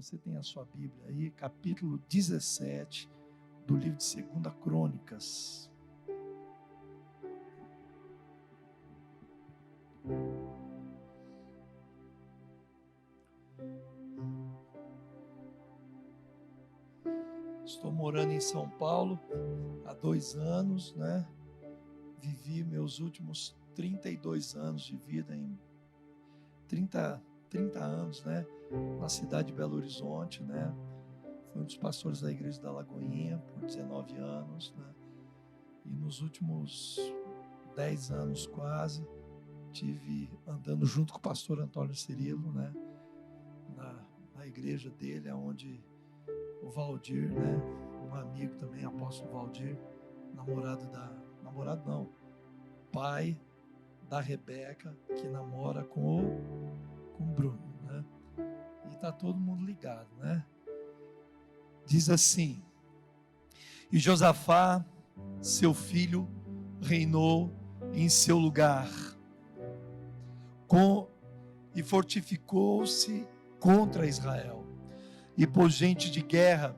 você tem a sua Bíblia aí, capítulo 17 do livro de 2 Crônicas. Estou morando em São Paulo há 2 anos, né? Vivi meus últimos 32 anos de vida em 30 anos, né? Na cidade de Belo Horizonte, né? Fui um dos pastores da igreja da Lagoinha por 19 anos, né? E nos últimos 10 anos quase, tive andando junto com o pastor Antônio Cirilo, né? Na igreja dele, onde o Valdir, né? Um amigo também, apóstolo Valdir, pai da Rebeca, que namora com o Bruno, né? E tá todo mundo ligado, né? Diz assim: e Josafá, seu filho, reinou em seu lugar, e fortificou-se contra Israel, e pôs gente de guerra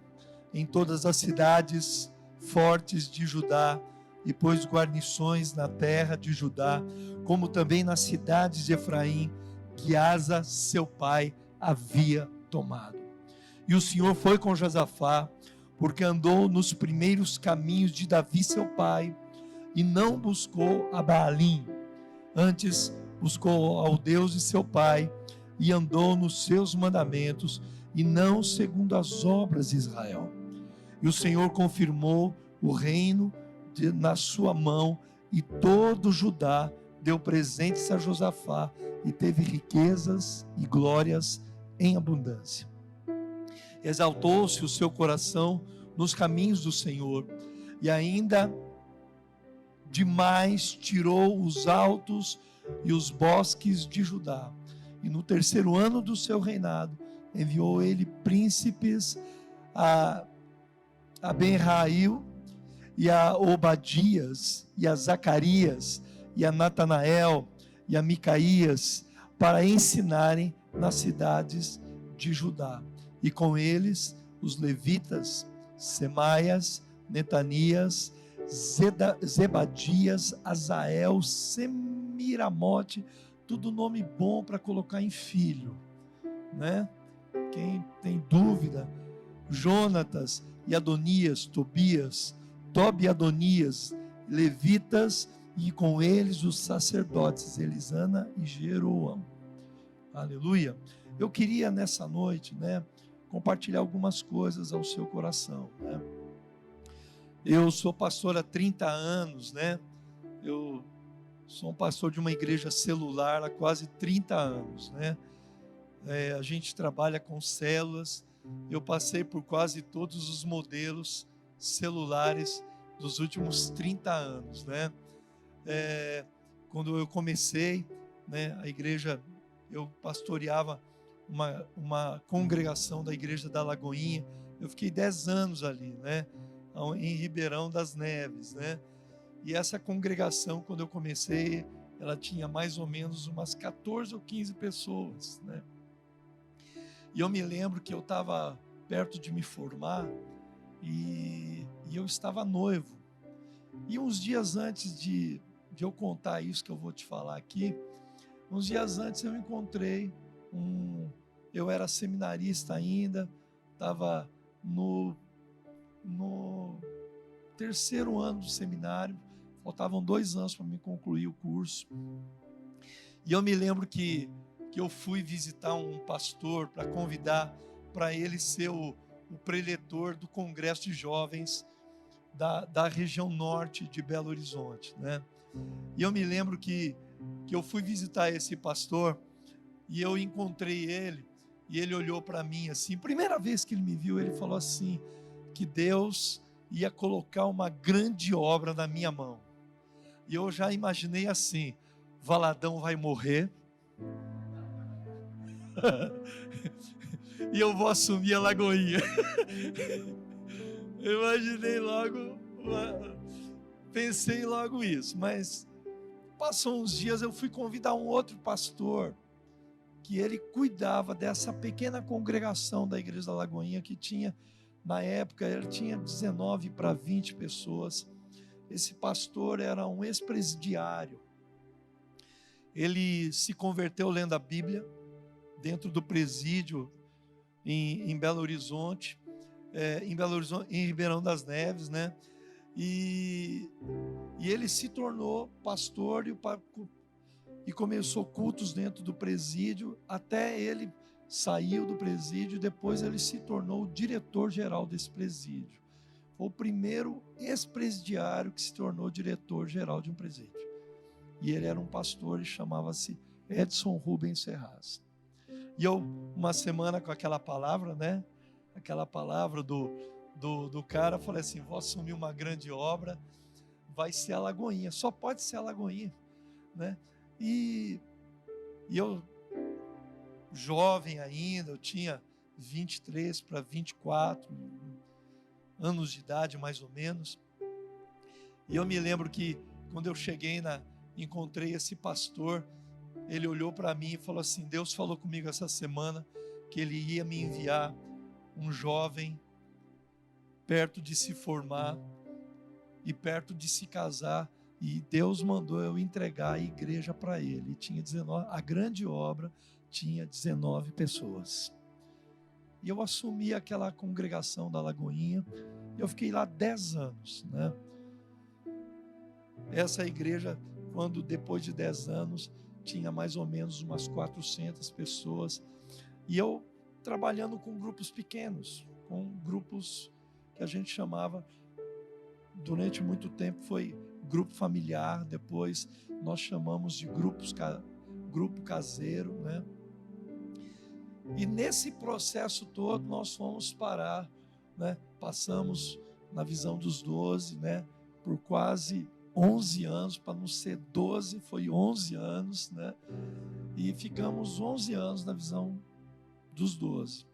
em todas as cidades fortes de Judá, e pôs guarnições na terra de Judá, como também nas cidades de Efraim, que Asa, seu pai, havia tomado. E o Senhor foi com Josafá, porque andou nos primeiros caminhos de Davi, seu pai, e não buscou a Baalim, antes buscou ao Deus de seu pai, e andou nos seus mandamentos, e não segundo as obras de Israel. E o Senhor confirmou o reino na sua mão, e todo Judá deu presentes a Josafá, e teve riquezas e glórias em abundância. Exaltou-se o seu coração nos caminhos do Senhor, e ainda demais tirou os altos e os bosques de Judá. E no 3º ano do seu reinado, enviou ele príncipes a Ben-Rail, e a Obadias, e a Zacarias, e a Natanael, e a Micaías, para ensinarem nas cidades de Judá. E com eles os levitas, Semaias, Netanias, Zebadias, Azael, Semiramote, tudo nome bom para colocar em filho, né? Quem tem dúvida, Jonatas e Adonias, Tobias, Tobi e Adonias, levitas, e com eles os sacerdotes Elisana e Jeroão. Aleluia. Eu queria nessa noite, né, compartilhar algumas coisas ao seu coração, né? Eu sou pastor há 30 anos, né? Eu sou um pastor de uma igreja celular há quase 30 anos, né? A gente trabalha com células. Eu passei por quase todos os modelos celulares dos últimos 30 anos, né? Quando eu comecei, né, a igreja, eu pastoreava uma congregação da igreja da Lagoinha. Eu fiquei 10 anos ali, né, em Ribeirão das Neves, né? E essa congregação, quando eu comecei, ela tinha mais ou menos umas 14 ou 15 pessoas, né? E eu me lembro que eu estava perto de me formar e eu estava noivo. E uns dias antes de eu contar isso que eu vou te falar aqui, uns dias antes eu encontrei eu era seminarista ainda, estava no 3º ano do seminário, faltavam 2 anos para me concluir o curso. E eu me lembro que eu fui visitar um pastor para convidar para ele ser o preletor do Congresso de Jovens da região norte de Belo Horizonte, né? E eu me lembro que eu fui visitar esse pastor e eu encontrei ele, e ele olhou para mim assim, primeira vez que ele me viu, ele falou assim, que Deus ia colocar uma grande obra na minha mão. E eu já imaginei assim, Valadão vai morrer, e eu vou assumir a Lagoinha. Eu imaginei logo, pensei logo isso, mas passou uns dias, eu fui convidar um outro pastor, que ele cuidava dessa pequena congregação da Igreja da Lagoinha, que tinha, na época, ele tinha 19 para 20 pessoas. Esse pastor era um ex-presidiário. Ele se converteu lendo a Bíblia, dentro do presídio em Belo Horizonte, em Ribeirão das Neves, né? E ele se tornou pastor e começou cultos dentro do presídio, até ele saiu do presídio, e depois ele se tornou o diretor-geral desse presídio. Foi o primeiro ex-presidiário que se tornou diretor-geral de um presídio. E ele era um pastor e chamava-se Edson Rubens Ferraz. E eu, uma semana com aquela palavra, né? Aquela palavra do cara, falei assim: vou assumir uma grande obra, vai ser a Lagoinha, só pode ser a Lagoinha, né? E eu, jovem ainda, eu tinha 23 para 24 anos de idade, mais ou menos. E eu me lembro que quando eu cheguei encontrei esse pastor, ele olhou para mim e falou assim: Deus falou comigo essa semana que ele ia me enviar um jovem perto de se formar e perto de se casar, e Deus mandou eu entregar a igreja para ele. E tinha 19, a grande obra tinha 19 pessoas. E eu assumi aquela congregação da Lagoinha, eu fiquei lá 10 anos, né? Essa igreja, quando depois de 10 anos, tinha mais ou menos umas 400 pessoas, e eu trabalhando com grupos pequenos, com grupos que a gente chamava, durante muito tempo foi grupo familiar, depois nós chamamos de grupo caseiro, né? E nesse processo todo nós fomos parar, né? Passamos na visão dos 12, né? Por quase 11 anos, para não ser 12, foi 11 anos, né? E ficamos 11 anos na visão dos 12.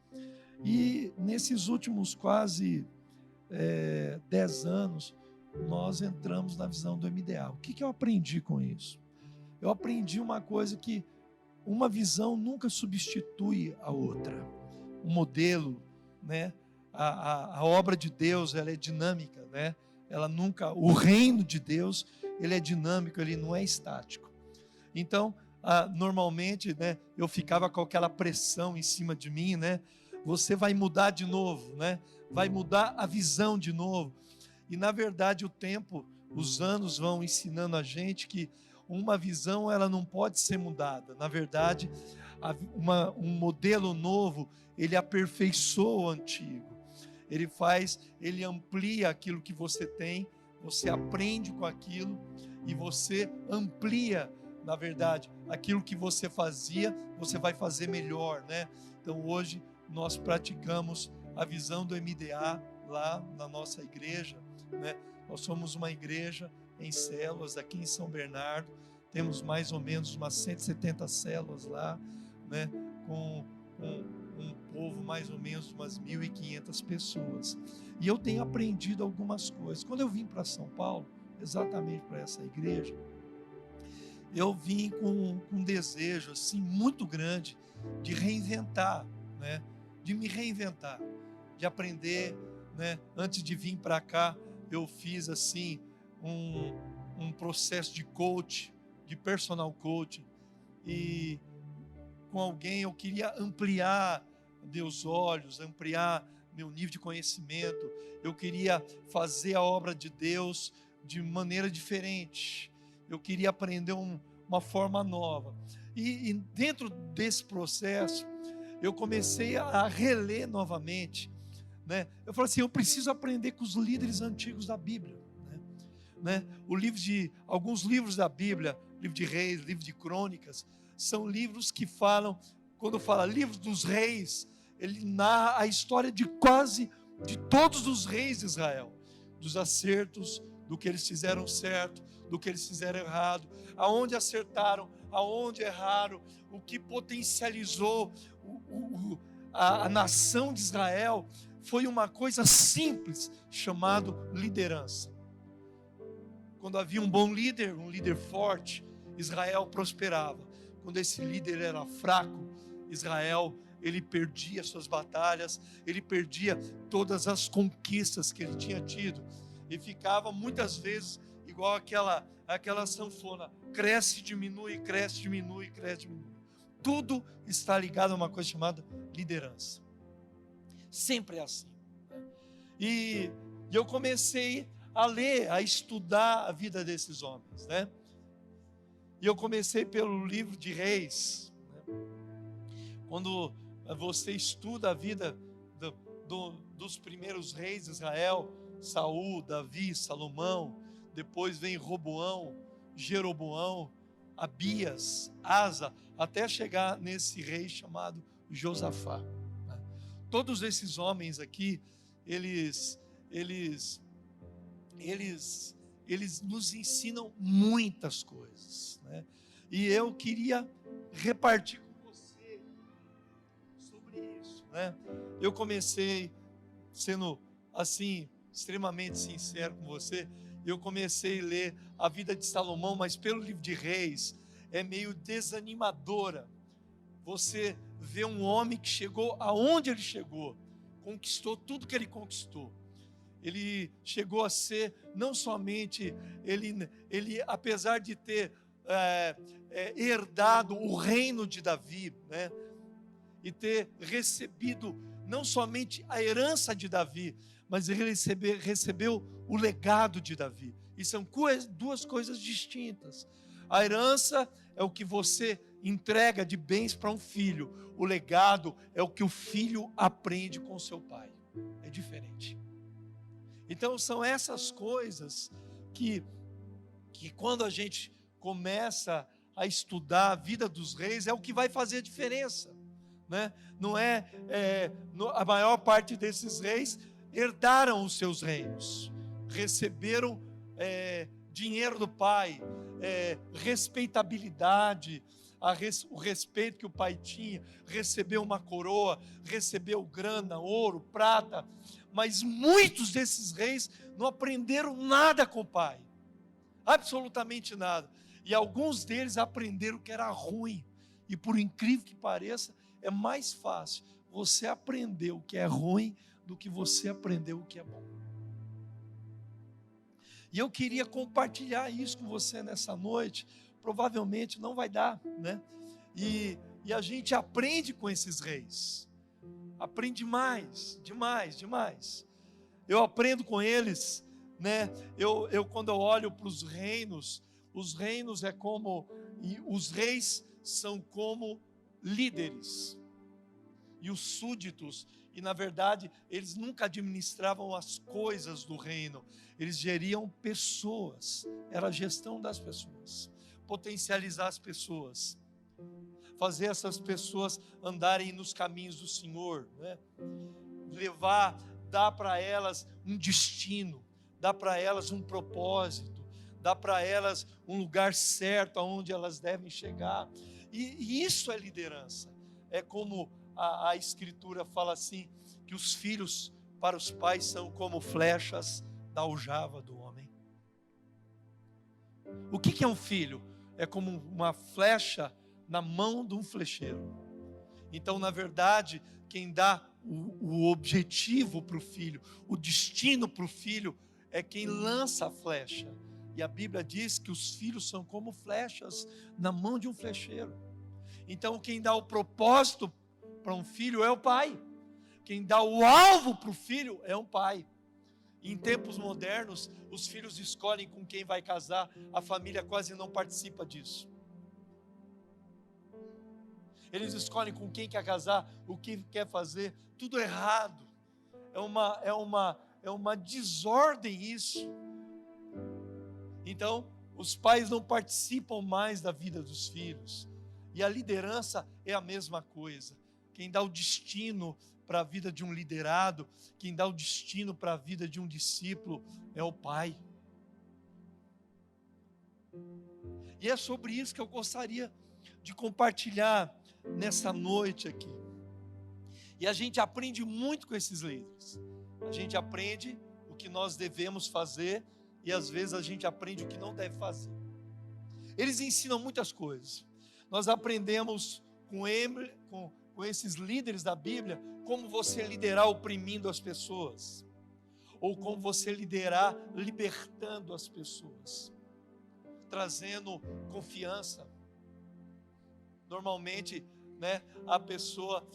E nesses últimos quase 10 anos, nós entramos na visão do MDA. O que eu aprendi com isso? Eu aprendi uma coisa, que uma visão nunca substitui a outra. O modelo, né? A obra de Deus, ela é dinâmica, né? Ela nunca, o reino de Deus, ele é dinâmico, ele não é estático. Então, normalmente, né, eu ficava com aquela pressão em cima de mim, né? Você vai mudar de novo, né? Vai mudar a visão de novo. E na verdade o tempo, os anos vão ensinando a gente que uma visão, ela não pode ser mudada. Na verdade, um modelo novo, ele aperfeiçoa o antigo. Ele amplia aquilo que você tem, você aprende com aquilo e você amplia, na verdade, aquilo que você fazia, você vai fazer melhor, né? Então hoje nós praticamos a visão do MDA lá na nossa igreja, né? Nós somos uma igreja em células aqui em São Bernardo, temos mais ou menos umas 170 células lá, né? Com um povo mais ou menos umas 1.500 pessoas. E eu tenho aprendido algumas coisas. Quando eu vim para São Paulo, exatamente para essa igreja, eu vim com um desejo assim muito grande de reinventar, né? De me reinventar, de aprender, né? Antes de vir para cá, eu fiz assim um processo de coach, de personal coaching, e com alguém eu queria ampliar meus olhos, ampliar meu nível de conhecimento, eu queria fazer a obra de Deus de maneira diferente, eu queria aprender uma forma nova, e dentro desse processo, eu comecei a reler novamente, né? Eu falei assim, eu preciso aprender com os líderes antigos da Bíblia, né? Alguns livros da Bíblia, livro de Reis, livro de Crônicas, são livros que falam, quando fala livro dos reis, ele narra a história de todos os reis de Israel, dos acertos, do que eles fizeram certo, do que eles fizeram errado, aonde acertaram, aonde erraram, o que potencializou a nação de Israel foi uma coisa simples, chamado liderança. Quando havia um bom líder, um líder forte, Israel prosperava. Quando esse líder era fraco, Israel, ele perdia suas batalhas, ele perdia todas as conquistas que ele tinha tido, e ficava muitas vezes igual aquela sanfona, cresce, diminui, cresce, diminui, cresce, diminui. Tudo está ligado a uma coisa chamada liderança. Sempre é assim. E eu comecei a ler, a estudar a vida desses homens, né? E eu comecei pelo livro de Reis, né? Quando você estuda a vida dos primeiros reis de Israel, Saul, Davi, Salomão, depois vem Roboão, Jeroboão, Abias, Asa, até chegar nesse rei chamado Josafá. Todos esses homens aqui, eles nos ensinam muitas coisas, né? E eu queria repartir com você sobre isso, né? Eu comecei, sendo assim, extremamente sincero com você, eu comecei a ler a vida de Salomão, mas pelo livro de Reis, é meio desanimadora. Você vê um homem que chegou aonde ele chegou, conquistou tudo que ele conquistou. Ele chegou a ser, não somente, ele apesar de ter herdado o reino de Davi, né, e ter recebido não somente a herança de Davi, mas ele recebeu o legado de Davi. E são duas coisas distintas. A herança é o que você entrega de bens para um filho. O legado é o que o filho aprende com seu pai. É diferente. Então são essas coisas que quando a gente começa a estudar a vida dos reis, é o que vai fazer a diferença, né? Não a maior parte desses reis herdaram os seus reinos, receberam dinheiro do pai, respeitabilidade, o respeito que o pai tinha, recebeu uma coroa, recebeu grana, ouro, prata, mas muitos desses reis não aprenderam nada com o pai, absolutamente nada, e alguns deles aprenderam que era ruim, e por incrível que pareça, é mais fácil você aprender o que é ruim do que você aprender o que é bom. E eu queria compartilhar isso com você nessa noite. Provavelmente não vai dar, né? E a gente aprende com esses reis. Aprende demais. Eu aprendo com eles, né? Quando eu olho para os reinos é como, e os reis são como líderes. E os súditos, e na verdade, eles nunca administravam as coisas do reino, eles geriam pessoas, era a gestão das pessoas, potencializar as pessoas, fazer essas pessoas andarem nos caminhos do Senhor, né? Dar para elas um destino, dar para elas um propósito, dar para elas um lugar certo aonde elas devem chegar, e isso é liderança. É como a Escritura fala assim, que os filhos para os pais são como flechas da aljava do homem. O que é um filho? É como uma flecha na mão de um flecheiro. Então, na verdade, quem dá o objetivo para o filho, o destino para o filho, é quem lança a flecha. E a Bíblia diz que os filhos são como flechas na mão de um flecheiro. Então, quem dá o propósito para um filho é o pai. Quem dá o alvo para o filho é um pai. Em tempos modernos, os filhos escolhem com quem vai casar, a família quase não participa disso. Eles escolhem com quem quer casar, o que quer fazer, tudo errado. É uma desordem isso. Então, os pais não participam mais da vida dos filhos. E a liderança é a mesma coisa. Quem dá o destino para a vida de um liderado, quem dá o destino para a vida de um discípulo é o pai. E é sobre isso que eu gostaria de compartilhar nessa noite aqui. E a gente aprende muito com esses líderes. A gente aprende o que nós devemos fazer e às vezes a gente aprende o que não deve fazer. Eles ensinam muitas coisas. Nós aprendemos com esses líderes da Bíblia, como você liderar oprimindo as pessoas, ou como você liderar libertando as pessoas, trazendo confiança. Normalmente, né, a pessoa,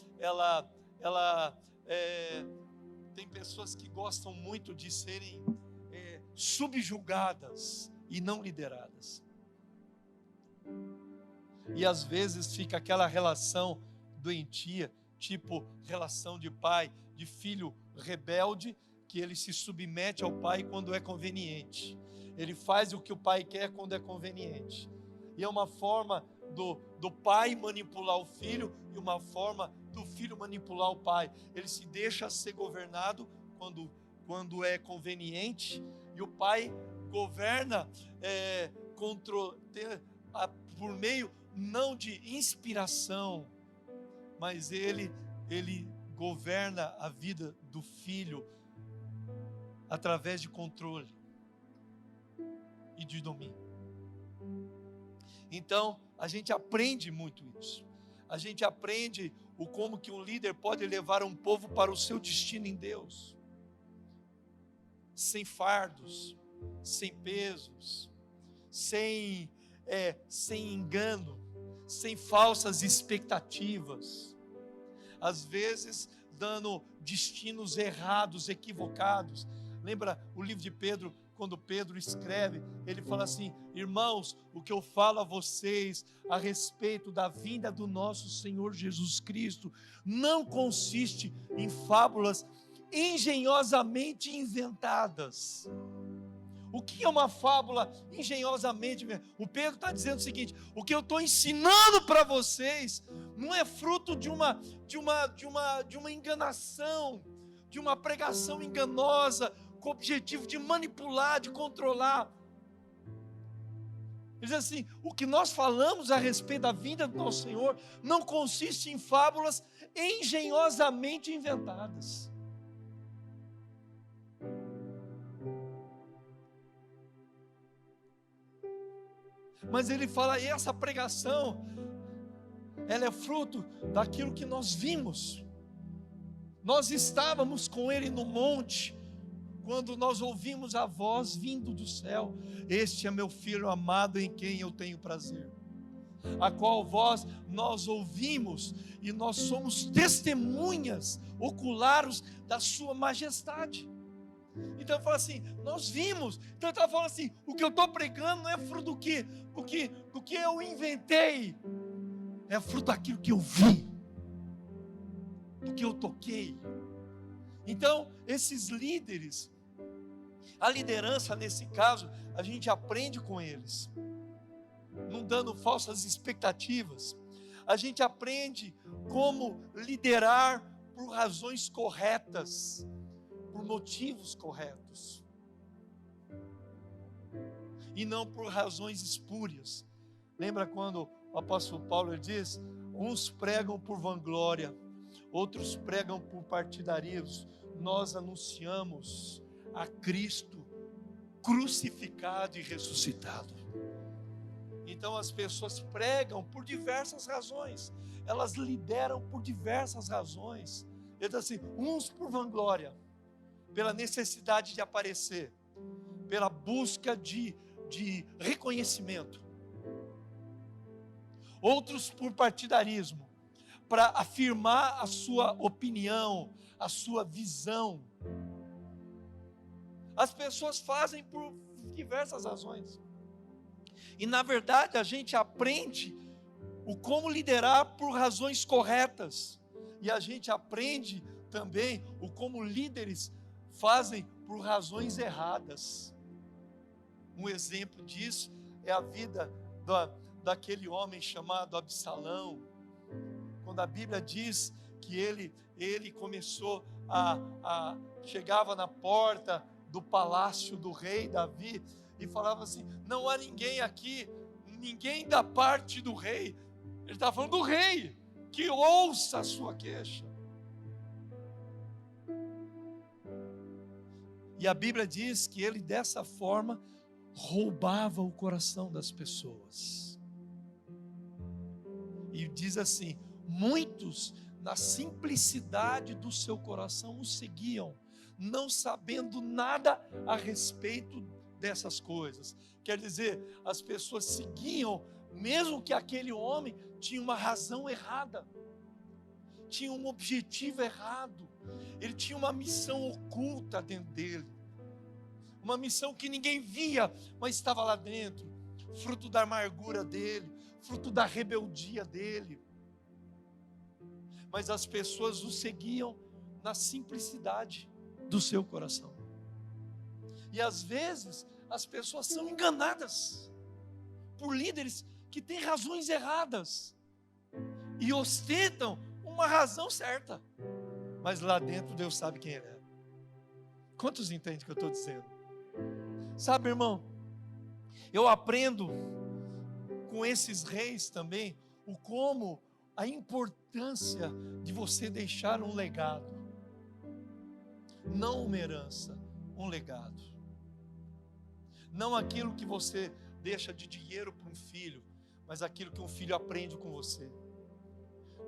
tem pessoas que gostam muito de serem subjugadas e não lideradas. E às vezes fica aquela relação doentia, tipo relação de pai, de filho rebelde, que ele se submete ao pai quando é conveniente. Ele faz o que o pai quer quando é conveniente. E é uma forma do pai manipular o filho e uma forma do filho manipular o pai. Ele se deixa ser governado quando é conveniente, e o pai governa por meio não de inspiração, mas ele governa a vida do filho através de controle e de domínio. Então, a gente aprende muito isso. A gente aprende como que um líder pode levar um povo para o seu destino em Deus, sem fardos, sem pesos, sem engano, sem falsas expectativas, às vezes dando destinos errados, equivocados. Lembra o livro de Pedro, quando Pedro escreve, ele fala assim: irmãos, o que eu falo a vocês a respeito da vinda do nosso Senhor Jesus Cristo não consiste em fábulas engenhosamente inventadas. O que é uma fábula engenhosamente? O Pedro está dizendo o seguinte: o que eu estou ensinando para vocês não é fruto de uma enganação, de uma pregação enganosa, com o objetivo de manipular, de controlar. Ele diz assim: o que nós falamos a respeito da vinda do nosso Senhor não consiste em fábulas engenhosamente inventadas. Mas ele fala, e essa pregação, ela é fruto daquilo que nós vimos. Nós estávamos com ele no monte, quando nós ouvimos a voz vindo do céu: este é meu filho amado em quem eu tenho prazer. A qual voz nós ouvimos, e nós somos testemunhas oculares da sua majestade. Então ele fala assim, nós vimos. Então ele está falando assim, o que eu estou pregando não é fruto do que eu inventei, é fruto daquilo que eu vi, do que eu toquei. Então esses líderes, a liderança nesse caso, a gente aprende com eles, não dando falsas expectativas. A gente aprende como liderar por razões corretas, por motivos corretos, e não por razões espúrias. Lembra quando o apóstolo Paulo diz: uns pregam por vanglória, outros pregam por partidarismo. Nós anunciamos a Cristo crucificado e ressuscitado. Então as pessoas pregam por diversas razões, elas lideram por diversas razões. Ele diz assim: uns por vanglória, pela necessidade de aparecer, pela busca de reconhecimento. Outros por partidarismo, para afirmar a sua opinião, a sua visão. As pessoas fazem por diversas razões. E na verdade a gente aprende o como liderar por razões corretas. E a gente aprende também o como líderes fazem por razões erradas. Um exemplo disso é a vida daquele homem chamado Absalão. Quando a Bíblia diz que ele começou chegava na porta do palácio do rei Davi e falava assim: não há ninguém aqui, ninguém da parte do rei. Ele está falando do rei, que ouça a sua queixa. E a Bíblia diz que ele dessa forma roubava o coração das pessoas. E diz assim: Muitos, na simplicidade do seu coração, o seguiam, não sabendo nada a respeito dessas coisas. Quer dizer, as pessoas seguiam, mesmo que aquele homem tinha uma razão errada, tinha um objetivo errado, ele tinha uma missão oculta dentro dele, uma missão que ninguém via, mas estava lá dentro, fruto da amargura dele, fruto da rebeldia dele. Mas as pessoas o seguiam na simplicidade do seu coração. E às vezes as pessoas são enganadas por líderes que têm razões erradas e ostentam uma razão certa, mas lá dentro Deus sabe quem ele é. Quantos entendem o que eu estou dizendo? Sabe, irmão, eu aprendo com esses reis também o como, a importância de você deixar um legado, não uma herança, um legado. Não aquilo que você deixa de dinheiro para um filho, mas aquilo que um filho aprende com você,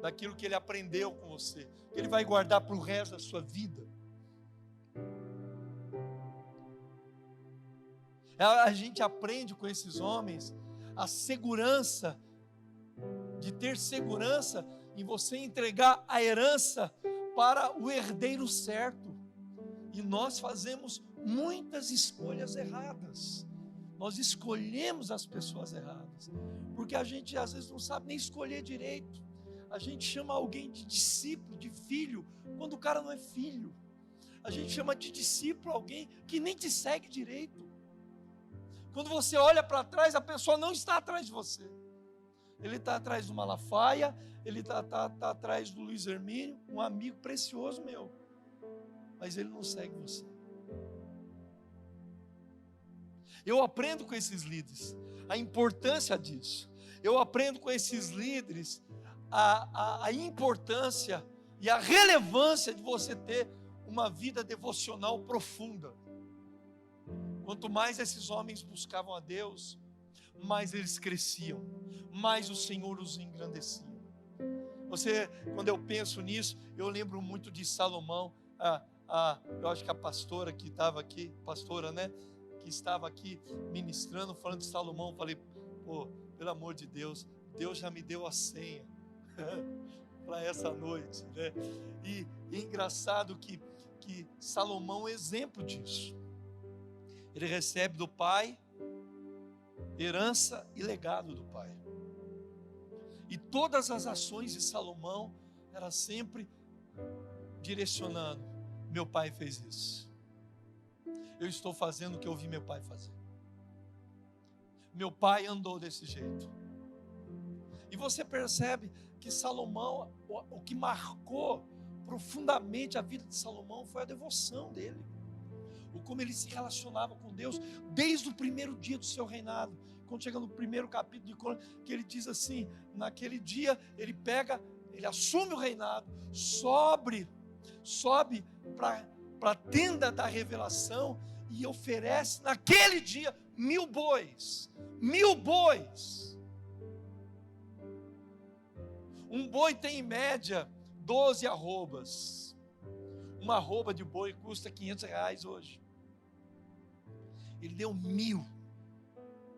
daquilo que ele aprendeu com você, que ele vai guardar para o resto da sua vida. A gente aprende com esses homens a segurança, de ter segurança em você entregar a herança para o herdeiro certo. E nós fazemos muitas escolhas erradas. Nós escolhemos as pessoas erradas, porque a gente às vezes não sabe nem escolher direito. A gente chama alguém de discípulo, de filho, quando o cara não é filho. A gente chama de discípulo alguém que nem te segue direito. Quando você olha para trás, a pessoa não está atrás de você. Ele está atrás do Malafaia, ele está atrás do Luiz Hermínio, um amigo precioso meu, mas ele não segue você. Eu aprendo com esses líderes a importância disso. Eu aprendo com esses líderes a importância e a relevância de você ter uma vida devocional profunda. Quanto mais esses homens buscavam a Deus, mais eles cresciam, mais o Senhor os engrandecia. Quando eu penso nisso, eu lembro muito de Salomão. Eu acho que a pastora que estava aqui, que estava aqui ministrando, falando de Salomão, eu falei, pelo amor de Deus, Deus já me deu a senha para essa noite, né? E é engraçado que Salomão é exemplo disso. Ele recebe do pai herança e legado do pai. E todas as ações de Salomão era sempre direcionando: meu pai fez isso, eu estou fazendo o que eu vi meu pai fazer. Meu pai andou desse jeito. E você percebe que Salomão, o que marcou profundamente a vida de Salomão foi a devoção dele, o como ele se relacionava com Deus desde o primeiro dia do seu reinado. Quando chega no primeiro capítulo de Crônicas, que ele diz assim: naquele dia ele assume o reinado, sobe para a tenda da revelação e oferece naquele dia 1000 bois. 1000 bois. Um boi tem em média 12 arrobas. Uma arroba de boi custa R$500 hoje. Ele deu 1000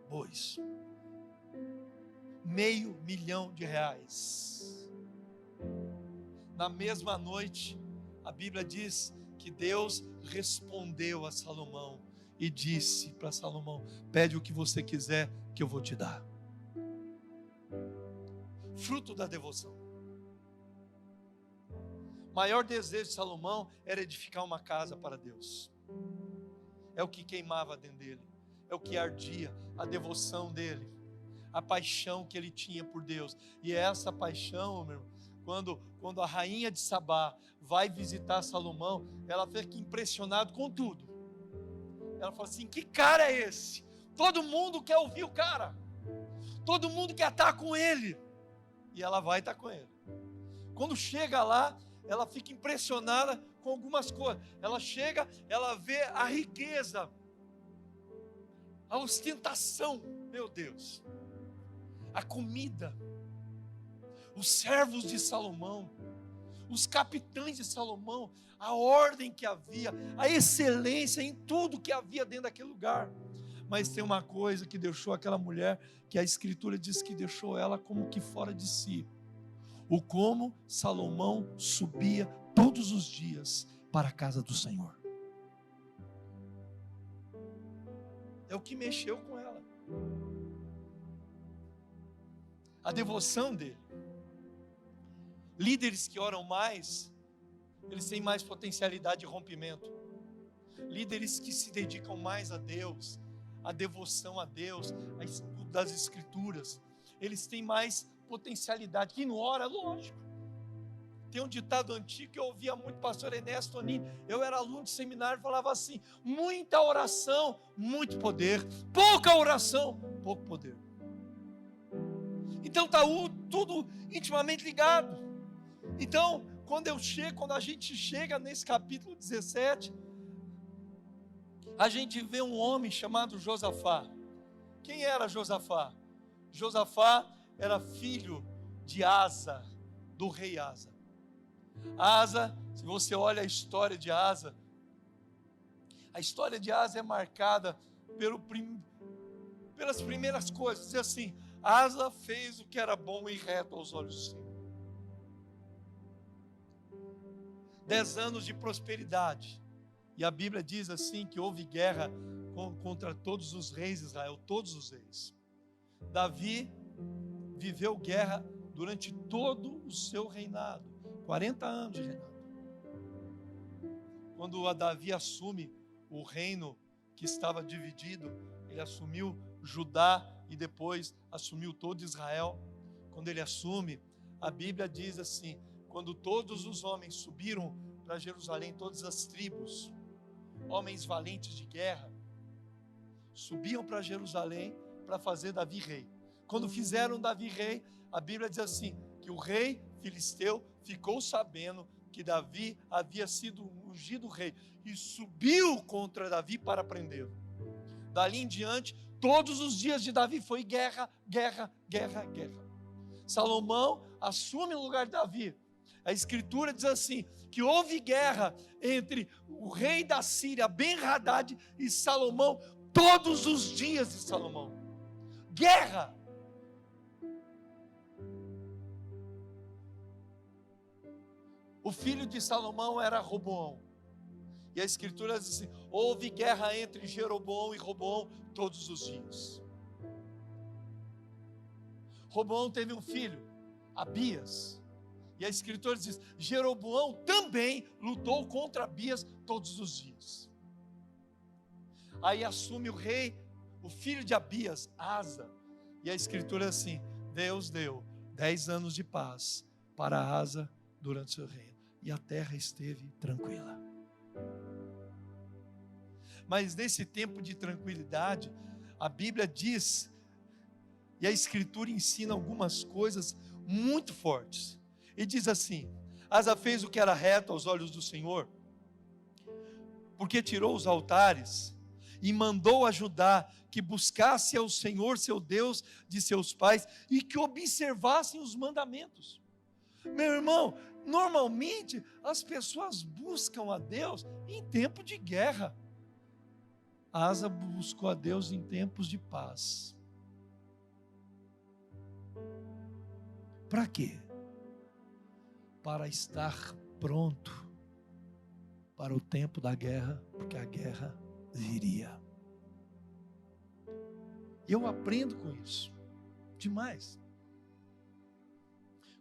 bois, R$500 mil. Na mesma noite, a Bíblia diz que Deus respondeu a Salomão e disse para Salomão: pede o que você quiser que eu vou te dar. Fruto da devoção. O maior desejo de Salomão era edificar uma casa para Deus. É o que queimava dentro dele, é o que ardia, a devoção dele, a paixão que ele tinha por Deus. E é essa paixão, meu irmão, quando a rainha de Sabá vai visitar Salomão, ela fica impressionada com tudo. Ela fala assim: que cara é esse? Todo mundo quer ouvir o cara, todo mundo quer estar com ele, e ela vai estar com ele. Quando chega lá, ela fica impressionada com algumas coisas. Ela chega, ela vê a riqueza, a ostentação, meu Deus, a comida, os servos de Salomão, os capitães de Salomão, a ordem que havia, a excelência em tudo que havia dentro daquele lugar. Mas tem uma coisa que deixou aquela mulher, que a Escritura diz que deixou ela como que fora de si. O como Salomão subia todos os dias para a casa do Senhor. É o que mexeu com ela. A devoção dele. Líderes que oram mais, eles têm mais potencialidade de rompimento. Líderes que se dedicam mais a Deus, a devoção a Deus, a estudo das Escrituras, eles têm mais potencialidade. Quem não ora, lógico. Tem um ditado antigo que eu ouvia muito, pastor Ernesto Tonini, eu era aluno de seminário, falava assim: muita oração, muito poder, pouca oração, pouco poder. Então está tudo intimamente ligado. Então, quando a gente chega nesse capítulo 17, a gente vê um homem chamado Josafá. Quem era Josafá? Josafá era filho de Asa, do rei Asa. Asa, se você olha a história de Asa é marcada pelas primeiras coisas. Diz assim: Asa fez o que era bom e reto aos olhos do Senhor. 10 anos de prosperidade. E a Bíblia diz assim que houve guerra contra todos os reis de Israel, todos os reis. Davi viveu guerra durante todo o seu reinado, 40 anos de reinado. Quando Davi assume o reino que estava dividido, ele assumiu Judá e depois assumiu todo Israel. Quando ele assume, a Bíblia diz assim: quando todos os homens subiram para Jerusalém, todas as tribos, homens valentes de guerra, subiam para Jerusalém para fazer Davi rei. Quando fizeram Davi rei, a Bíblia diz assim, que o rei filisteu ficou sabendo que Davi havia sido ungido rei e subiu contra Davi para prendê-lo. Dali em diante, todos os dias de Davi foi guerra, guerra, guerra, guerra. Salomão assume o lugar de Davi. A Escritura diz assim, que houve guerra entre o rei da Síria, Ben-Hadad, e Salomão, todos os dias de Salomão. Guerra! O filho de Salomão era Roboão. E a Escritura diz assim, houve guerra entre Jeroboão e Roboão todos os dias. Roboão teve um filho, Abias. E a Escritura diz, Jeroboão também lutou contra Abias todos os dias. Aí assume o rei, o filho de Abias, Asa. E a Escritura diz assim, Deus deu 10 anos de paz para Asa durante seu reino. E a terra esteve tranquila. Mas nesse tempo de tranquilidade, a Bíblia diz, e a Escritura ensina algumas coisas muito fortes. E diz assim, Asa fez o que era reto aos olhos do Senhor, porque tirou os altares e mandou a Judá que buscasse ao Senhor seu Deus de seus pais e que observassem os mandamentos. Meu irmão, normalmente as pessoas buscam a Deus em tempo de guerra. Asa buscou a Deus em tempos de paz. Para quê? Para estar pronto para o tempo da guerra, porque a guerra viria. Eu aprendo com isso, demais.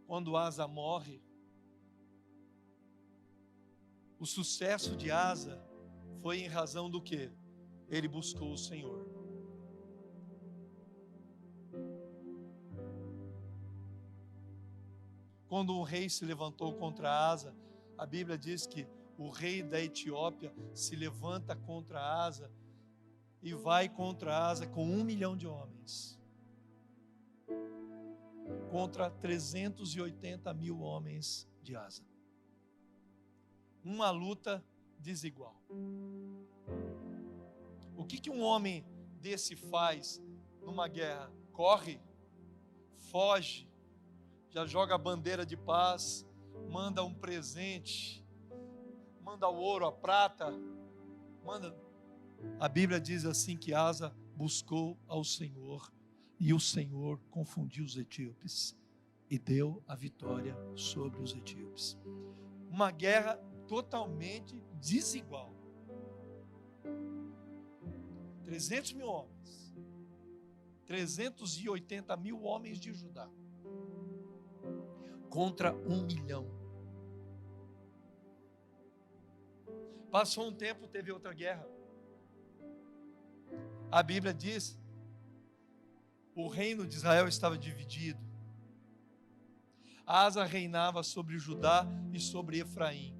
Quando Asa morre, o sucesso de Asa foi em razão do quê? Ele buscou o Senhor. Quando um rei se levantou contra Asa, a Bíblia diz que o rei da Etiópia se levanta contra Asa e vai contra Asa com 1 milhão de homens. Contra 380 mil homens de Asa. Uma luta desigual. O que um homem desse faz numa guerra? Corre, foge, já joga a bandeira de paz, manda um presente, manda o ouro, a prata, manda. A Bíblia diz assim que Asa buscou ao Senhor e o Senhor confundiu os etíopes e deu a vitória sobre os etíopes. Uma guerra totalmente desigual. 300 mil homens, 380 mil homens de Judá, contra 1 milhão. Passou um tempo, teve outra guerra. A Bíblia diz, o reino de Israel estava dividido. Asa reinava sobre Judá e sobre Efraim.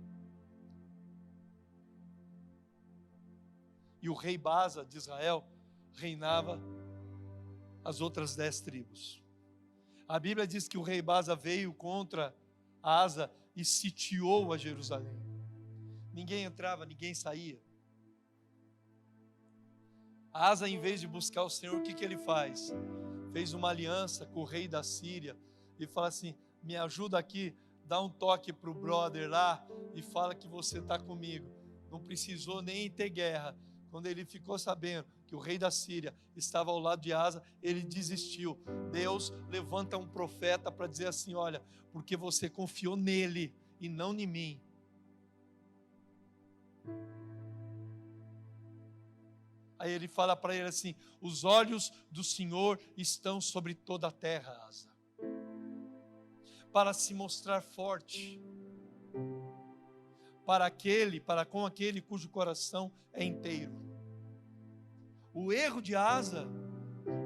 E o rei Baasa de Israel reinava as outras 10 tribos. A Bíblia diz que o rei Baasa veio contra Asa e sitiou a Jerusalém. Ninguém entrava, ninguém saía. Asa, em vez de buscar o Senhor, o que ele faz? Fez uma aliança com o rei da Síria e fala assim: me ajuda aqui, dá um toque para o brother lá e fala que você está comigo. Não precisou nem ter guerra. Quando ele ficou sabendo que o rei da Síria estava ao lado de Asa, ele desistiu. Deus levanta um profeta para dizer assim: olha, porque você confiou nele e não em mim. Aí ele fala para ele assim: os olhos do Senhor estão sobre toda a terra, Asa, para se mostrar forte, para com aquele cujo coração é inteiro. O erro de Asa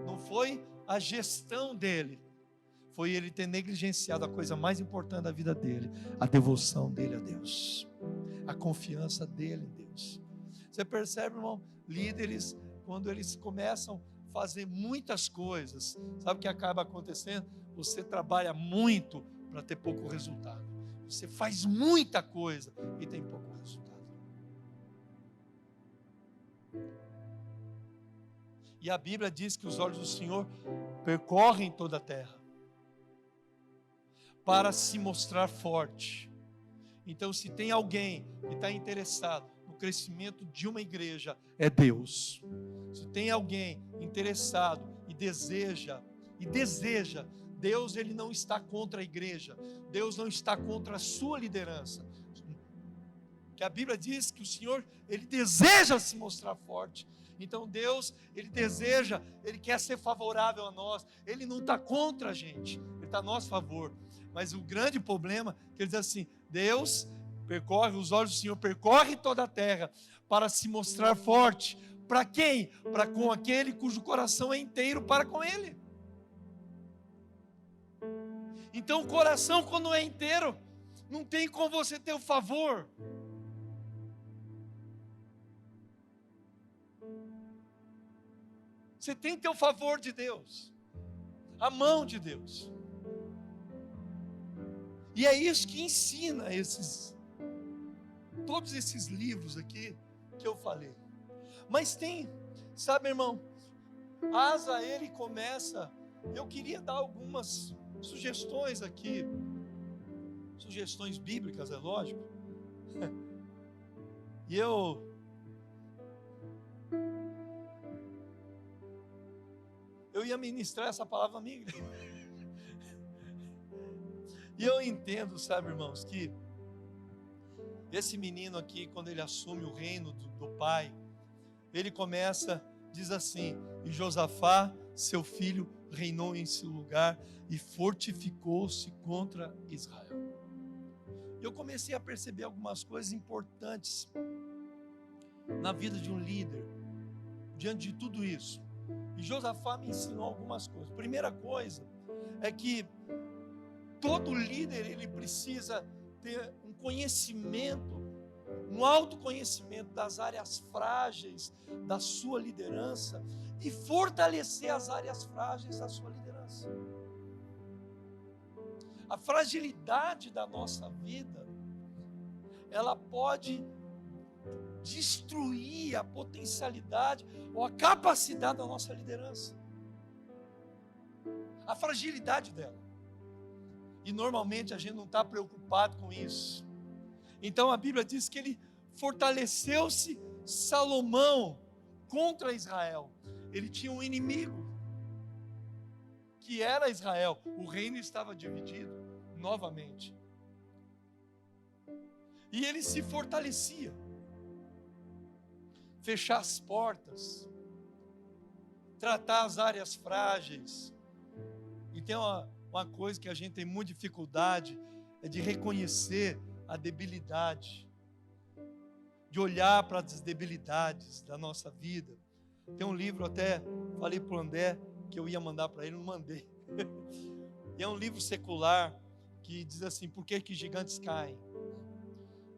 não foi a gestão dele, foi ele ter negligenciado a coisa mais importante da vida dele, a devoção dele a Deus, a confiança dele em Deus. Você percebe, irmão, líderes, quando eles começam a fazer muitas coisas, sabe o que acaba acontecendo? Você trabalha muito para ter pouco resultado. Você faz muita coisa e tem pouco resultado. E a Bíblia diz que os olhos do Senhor percorrem toda a terra para se mostrar forte. Então, se tem alguém que está interessado no crescimento de uma igreja, é Deus. Se tem alguém interessado e deseja, Deus, ele não está contra a igreja, Deus não está contra a sua liderança. Que a Bíblia diz que o Senhor, ele deseja se mostrar forte. Então Deus, ele deseja, ele quer ser favorável a nós. Ele não está contra a gente, ele está a nosso favor. Mas o grande problema, que ele diz assim: Deus percorre, os olhos do Senhor percorrem toda a terra para se mostrar forte. Para quem? Para com aquele cujo coração é inteiro para com ele. Então o coração, quando é inteiro, não tem como você ter o favor. Você tem que ter o favor de Deus, a mão de Deus. E é isso que ensina todos esses livros aqui que eu falei. Mas tem, sabe, irmão, Asa, ele começa, eu queria dar algumas sugestões aqui, sugestões bíblicas, é lógico. E eu ia ministrar essa palavra na minha igreja. E eu entendo, sabe, irmãos, que esse menino aqui, quando ele assume o reino do pai, ele começa, diz assim: e Josafá, seu filho, reinou em seu lugar e fortificou-se contra Israel. Eu comecei a perceber algumas coisas importantes na vida de um líder, diante de tudo isso. E Josafá me ensinou algumas coisas. Primeira coisa é que todo líder, ele precisa ter um conhecimento, um autoconhecimento das áreas frágeis da sua liderança e fortalecer as áreas frágeis da sua liderança. A fragilidade da nossa vida, ela pode destruir a potencialidade ou a capacidade da nossa liderança. A fragilidade dela. E normalmente a gente não está preocupado com isso. Então a Bíblia diz que ele fortaleceu-se Salomão contra Israel. Ele tinha um inimigo, que era Israel. O reino estava dividido novamente. E ele se fortalecia. Fechar as portas, tratar as áreas frágeis. E tem uma coisa que a gente tem muita dificuldade, é de reconhecer a debilidade, de olhar para as debilidades da nossa vida. Tem um livro, até falei para o André que eu ia mandar para ele, não mandei. E é um livro secular que diz assim: por que gigantes caem?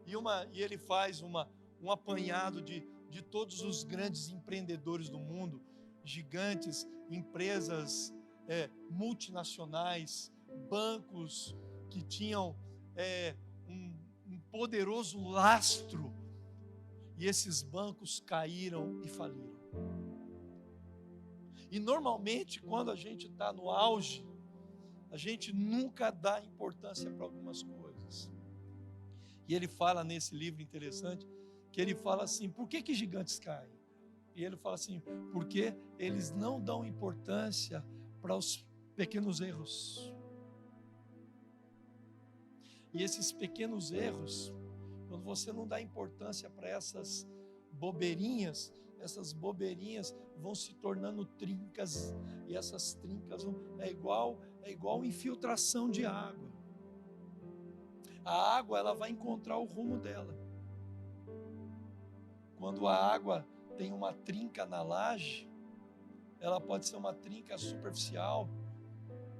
E ele faz um apanhado de todos os grandes empreendedores do mundo, gigantes, empresas multinacionais, bancos que tinham um poderoso lastro, e esses bancos caíram e faliram. E normalmente, quando a gente está no auge, a gente nunca dá importância para algumas coisas. E ele fala nesse livro interessante, que ele fala assim: por que gigantes caem? E ele fala assim: porque eles não dão importância para os pequenos erros. E esses pequenos erros, quando você não dá importância para essas bobeirinhas vão se tornando trincas, e essas trincas é igual infiltração de água. A água, ela vai encontrar o rumo dela. Quando a água tem uma trinca na laje, ela pode ser uma trinca superficial,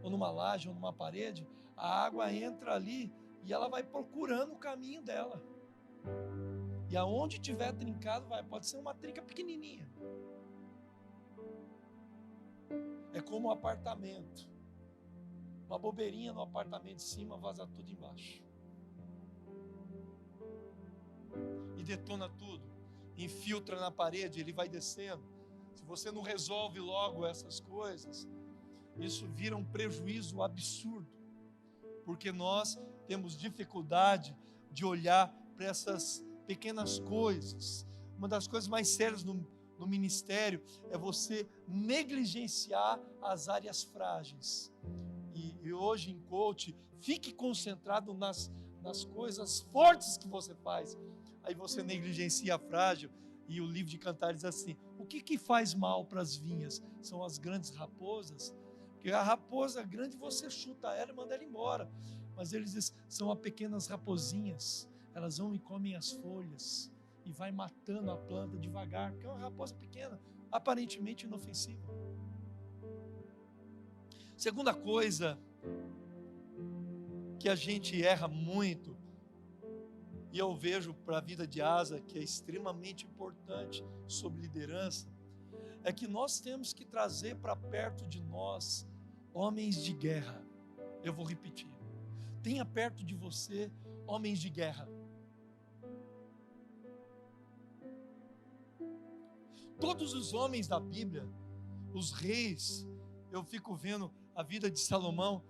ou numa laje, ou numa parede, a água entra ali e ela vai procurando o caminho dela. E aonde tiver trincado, pode ser uma trinca pequenininha. É como um apartamento. Uma bobeirinha no apartamento de cima, vaza tudo embaixo. E detona tudo. Infiltra na parede, ele vai descendo. Se você não resolve logo essas coisas, isso vira um prejuízo absurdo. Porque nós temos dificuldade de olhar para essas pequenas coisas. Uma das coisas mais sérias no ministério é você negligenciar as áreas frágeis. E hoje em coach, fique concentrado nas coisas fortes que você faz. Aí você negligencia a frágil. E o livro de Cantares diz assim: o que faz mal para as vinhas? São as grandes raposas. Porque a raposa grande você chuta ela e manda ela embora. Mas eles dizem, são as pequenas raposinhas. Elas vão e comem as folhas e vai matando a planta devagar, porque é uma raposa pequena, aparentemente inofensiva. Segunda coisa que a gente erra muito, e eu vejo para a vida de Asa, que é extremamente importante sobre liderança, é que nós temos que trazer para perto de nós homens de guerra. Eu vou repetir: tenha perto de você homens de guerra. Todos os homens da Bíblia, os reis, eu fico vendo a vida de Salomão,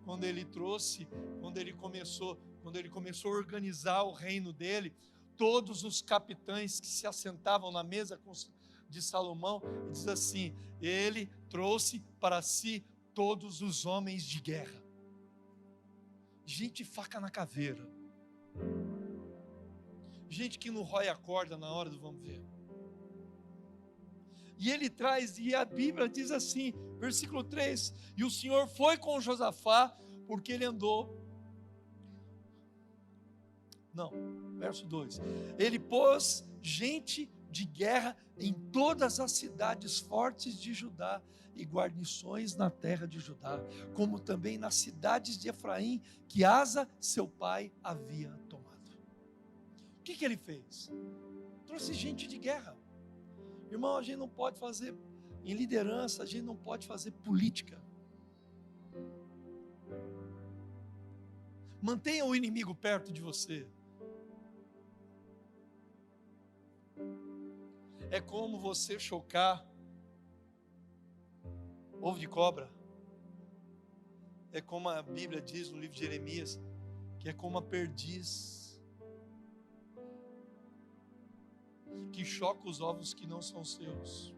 quando ele começou a organizar o reino dele, todos os capitães que se assentavam na mesa de Salomão, diz assim: ele trouxe para si todos os homens de guerra. Gente faca na caveira, gente que não rói a corda na hora do vamos ver. E ele traz, e a Bíblia diz assim, versículo 3, e o Senhor foi com Josafá, porque ele andou, verso 2, ele pôs gente de guerra em todas as cidades fortes de Judá, e guarnições na terra de Judá, como também nas cidades de Efraim, que Asa, seu pai, havia tomado. O que ele fez? Trouxe gente de guerra. Irmão, a gente não pode fazer, em liderança, a gente não pode fazer política. Mantenha o inimigo perto de você. É como você chocar ovo de cobra. é como a Bíblia diz no livro de Jeremias, que é como a perdiz, que choca os ovos que não são seus.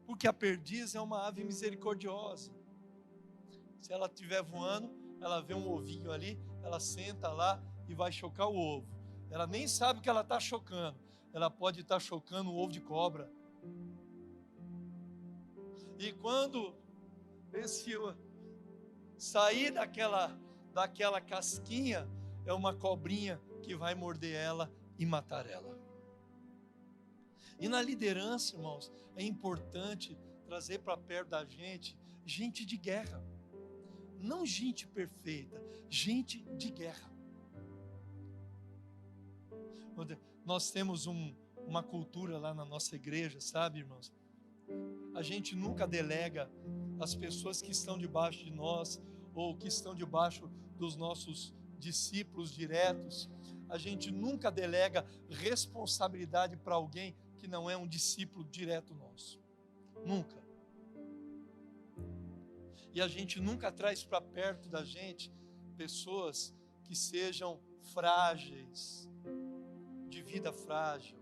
Porque a perdiz é uma ave misericordiosa. Se ela estiver voando, ela vê um ovinho ali, ela senta lá e vai chocar o ovo. Ela nem sabe que ela está chocando. Ela pode estar chocando um ovo de cobra. E quando esse sair daquela casquinha, é uma cobrinha que vai morder ela e matar ela. E na liderança, irmãos, é importante trazer para perto da gente de guerra. Não gente perfeita, gente de guerra. Nós temos uma cultura lá na nossa igreja, sabe, irmãos? A gente nunca delega as pessoas que estão debaixo de nós, ou que estão debaixo dos nossos discípulos diretos. A gente nunca delega responsabilidade para alguém que não é um discípulo direto nosso. Nunca. E a gente nunca traz para perto da gente pessoas que sejam frágeis, de vida frágil,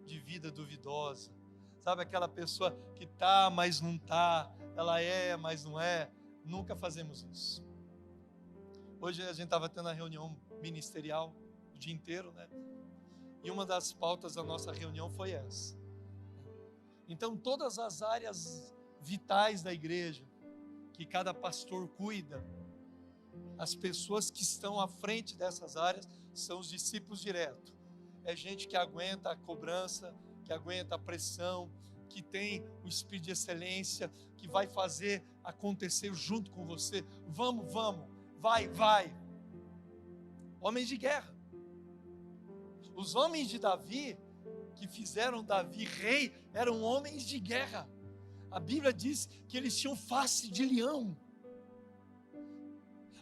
de vida duvidosa. Sabe aquela pessoa que tá, mas não tá, ela é, mas não é. Nunca fazemos isso. Hoje a gente estava tendo a reunião ministerial o dia inteiro, né? E uma das pautas da nossa reunião foi essa. Então, todas as áreas vitais da igreja, que cada pastor cuida, as pessoas que estão à frente dessas áreas são os discípulos diretos. É gente que aguenta a cobrança, que aguenta a pressão, que tem o espírito de excelência, que vai fazer acontecer junto com você. Vamos, vai. Homens de guerra. Os homens de Davi, que fizeram Davi rei, eram homens de guerra. A Bíblia diz que eles tinham face de leão,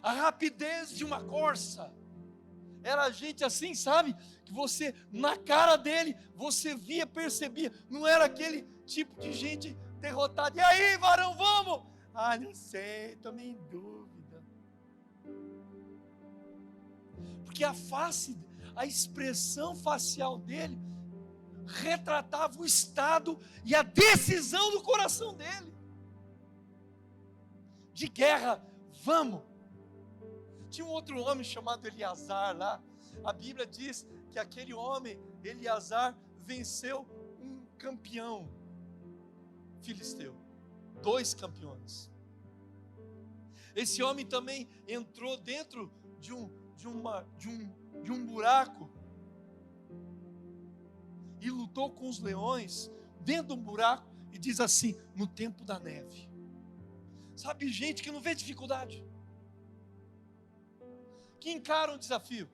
a rapidez de uma corça. Era gente assim, sabe? Que você, na cara dele, você via, percebia. Não era aquele tipo de gente derrotada. E aí, varão, vamos? Ah, não sei, estou meio em dúvida. Porque a face, a expressão facial dele retratava o estado e a decisão do coração dele. De guerra, vamos. Tinha um outro homem chamado Eleazar lá. A Bíblia diz que aquele homem, Eleazar, venceu um campeão filisteu. 2 campeões. Esse homem também entrou dentro de um buraco e lutou com os leões dentro de um buraco e diz assim, no tempo da neve. Sabe, gente que não vê dificuldade, que encara um desafio.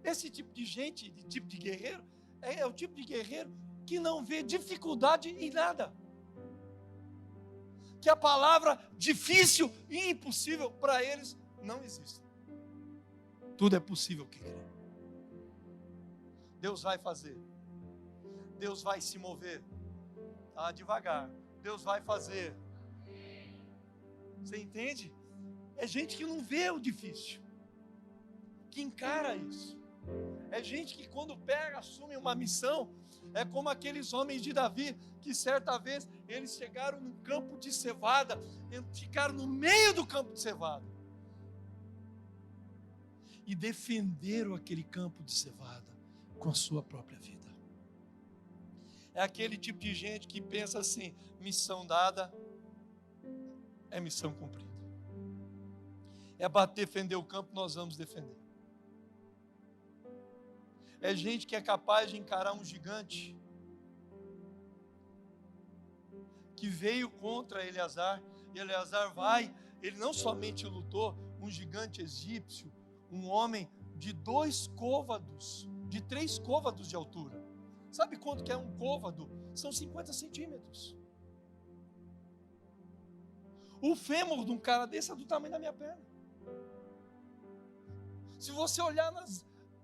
Esse tipo de gente, de tipo de guerreiro, é o tipo de guerreiro que não vê dificuldade em nada. Que a palavra difícil e impossível para eles não existe. Tudo é possível que crê. Deus vai fazer. Deus vai se mover. Tá devagar. Deus vai fazer. Você entende? É gente que não vê o difícil, que encara isso. É gente que quando pega, assume uma missão, é como aqueles homens de Davi, que certa vez eles chegaram num campo de cevada, ficaram no meio do campo de cevada, e defenderam aquele campo de cevada com a sua própria vida. É aquele tipo de gente que pensa assim, missão dada, é missão cumprida. É bater, defender o campo, nós vamos defender. É gente que é capaz de encarar um gigante que veio contra Eleazar, e Eleazar vai, ele não somente lutou, um gigante egípcio, um homem de 2 côvados, de 3 côvados de altura. Sabe quanto que é um côvado? São 50 centímetros. O fêmur de um cara desse é do tamanho da minha perna. Se você olhar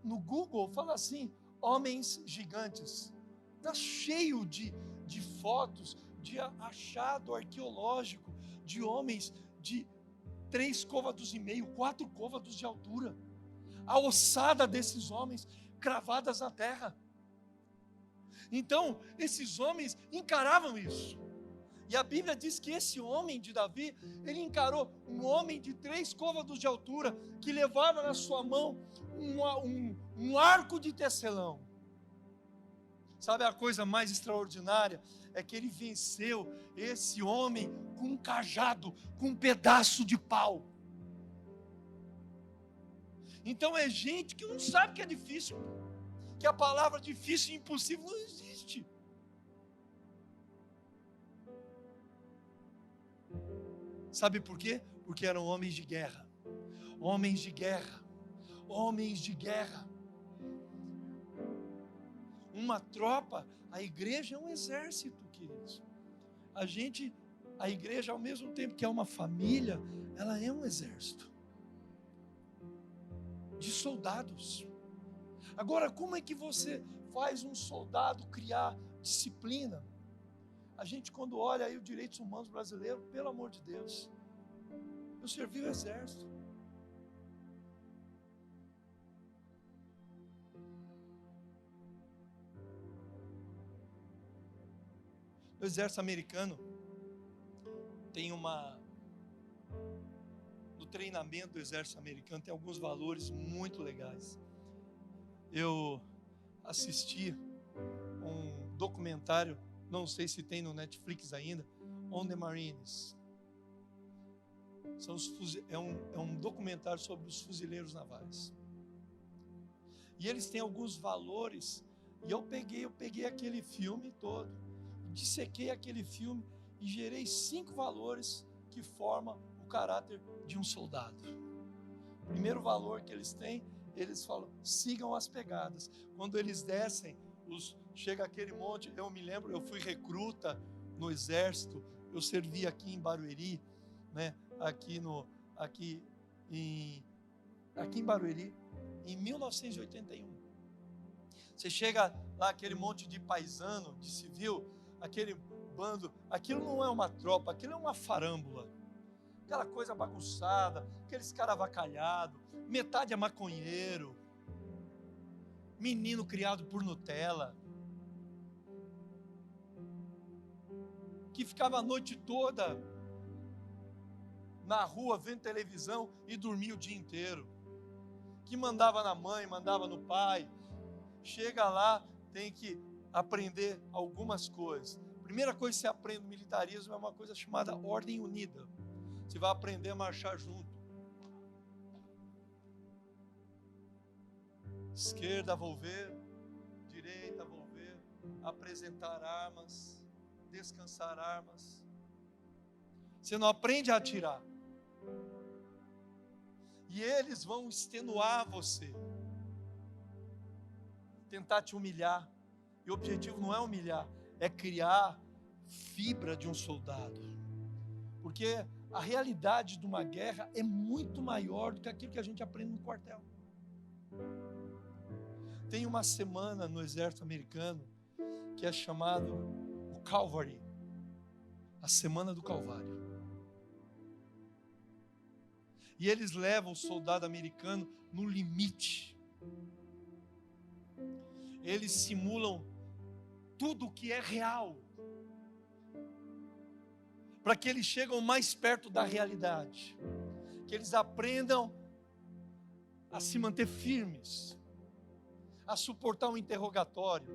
no Google, fala assim, homens gigantes. Está cheio de fotos de achado arqueológico de homens de 3,5 côvados, 4 côvados de altura. A ossada desses homens cravadas na terra. Então, esses homens encaravam isso. E a Bíblia diz que esse homem de Davi, ele encarou um homem de 3 côvados de altura, que levava na sua mão um arco de tecelão. Sabe a coisa mais extraordinária? É que ele venceu esse homem com um cajado, com um pedaço de pau. Então é gente que não sabe que é difícil, que a palavra difícil e impossível não existe. Sabe por quê? Porque eram homens de guerra. Homens de guerra. Homens de guerra. Uma tropa, a igreja é um exército, queridos. A igreja, ao mesmo tempo que é uma família, ela é um exército de soldados. Agora, como é que você faz um soldado criar disciplina? A gente, quando olha aí os direitos humanos brasileiros, pelo amor de Deus, eu servi o exército. No exército americano, no treinamento do exército americano, tem alguns valores muito legais. Eu assisti um documentário, não sei se tem no Netflix ainda, On the Marines. É um documentário sobre os fuzileiros navais. E eles têm alguns valores, e eu peguei aquele filme todo, dissequei aquele filme e gerei 5 valores que formam o caráter de um soldado. O primeiro valor que eles têm, eles falam, sigam as pegadas. Quando eles descem, chega aquele monte, eu me lembro, eu fui recruta no exército, eu servi aqui em Barueri, né? aqui em Barueri, em 1981. Você chega lá, aquele monte de paisano, de civil, aquele bando, aquilo não é uma tropa, aquilo é uma farâmbula. Aquela coisa bagunçada, aqueles caras avacalhados, metade é maconheiro, menino criado por Nutella, que ficava a noite toda na rua vendo televisão e dormia o dia inteiro, que mandava na mãe, mandava no pai. Chega lá, tem que aprender algumas coisas. A primeira coisa que você aprende no militarismo é uma coisa chamada ordem unida. Você vai aprender a marchar junto. Esquerda, volver. Direita, volver. Apresentar armas. Descansar armas. Você não aprende a atirar. E eles vão extenuar você. Tentar te humilhar. E o objetivo não é humilhar, é criar fibra de um soldado. Porque a realidade de uma guerra é muito maior do que aquilo que a gente aprende no quartel. Tem uma semana no exército americano que é chamado o Calvary, a Semana do Calvário. E eles levam o soldado americano no limite. Eles simulam tudo que é real, para que eles cheguem mais perto da realidade, que eles aprendam a se manter firmes, a suportar um interrogatório,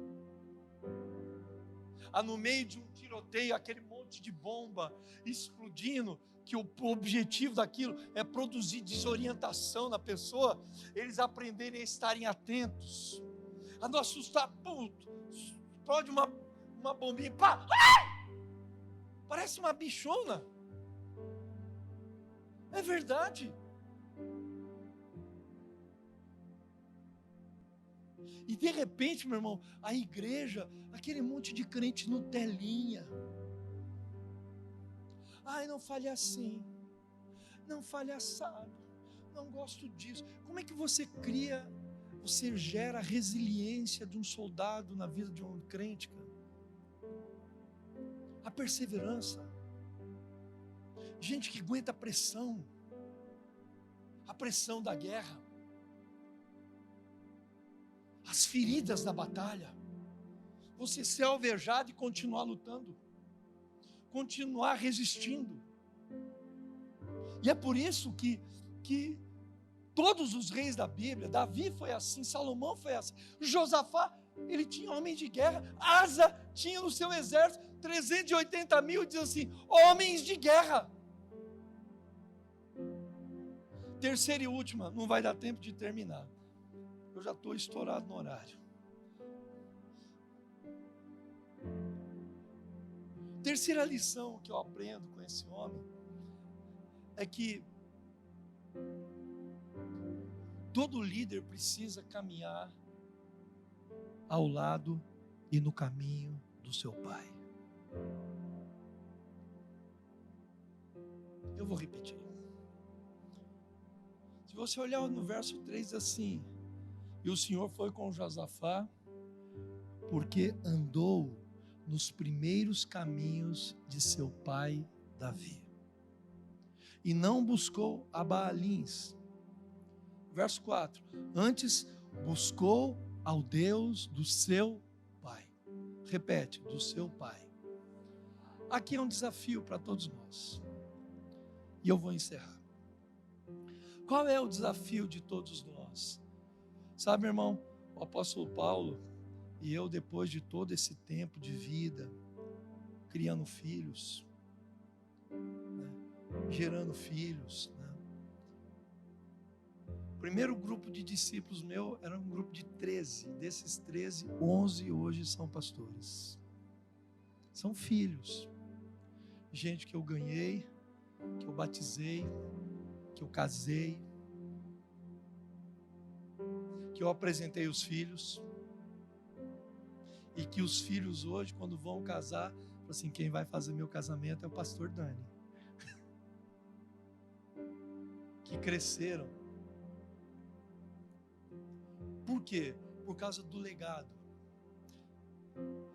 a no meio de um tiroteio, aquele monte de bomba explodindo, que o objetivo daquilo é produzir desorientação na pessoa, eles aprenderem a estarem atentos, a não assustar, explode uma bombinha, pá, parece uma bichona. É verdade. E de repente, meu irmão, a igreja, aquele monte de crente Nutelinha. Ai, não fale assim, não fale assado, não gosto disso. Como é que você gera a resiliência de um soldado na vida de um crente, cara? a perseverança. Gente que aguenta a pressão da guerra, as feridas da batalha. Você ser alvejado e continuar lutando, continuar resistindo. E é por isso que todos os reis da Bíblia, Davi foi assim, Salomão foi assim, Josafá, ele tinha homens de guerra, Asa tinha no seu exército 380 mil, diz assim, homens de guerra. Terceira e última, não vai dar tempo de terminar, eu já estou estourado no horário. Terceira lição que eu aprendo com esse homem é que todo líder precisa caminhar ao lado e no caminho do seu pai. Eu vou repetir. Se você olhar no verso 3 assim, e o Senhor foi com Josafá, porque andou nos primeiros caminhos de seu pai Davi, e não buscou a Baalins. Verso 4, antes buscou ao Deus do seu pai. Repete, do seu pai. Aqui é um desafio para todos nós, e eu vou encerrar. Qual é o desafio de todos nós? Sabe, irmão, o apóstolo Paulo e eu, depois de todo esse tempo de vida, criando filhos, né, gerando filhos, né? O primeiro grupo de discípulos meu era um grupo de 13, desses 13, 11 hoje são pastores, são filhos, gente que eu ganhei, que eu batizei, que eu casei, que eu apresentei os filhos, e que os filhos hoje, quando vão casar, falam assim, quem vai fazer meu casamento é o pastor Dani. Que cresceram. Por quê? Por causa do legado.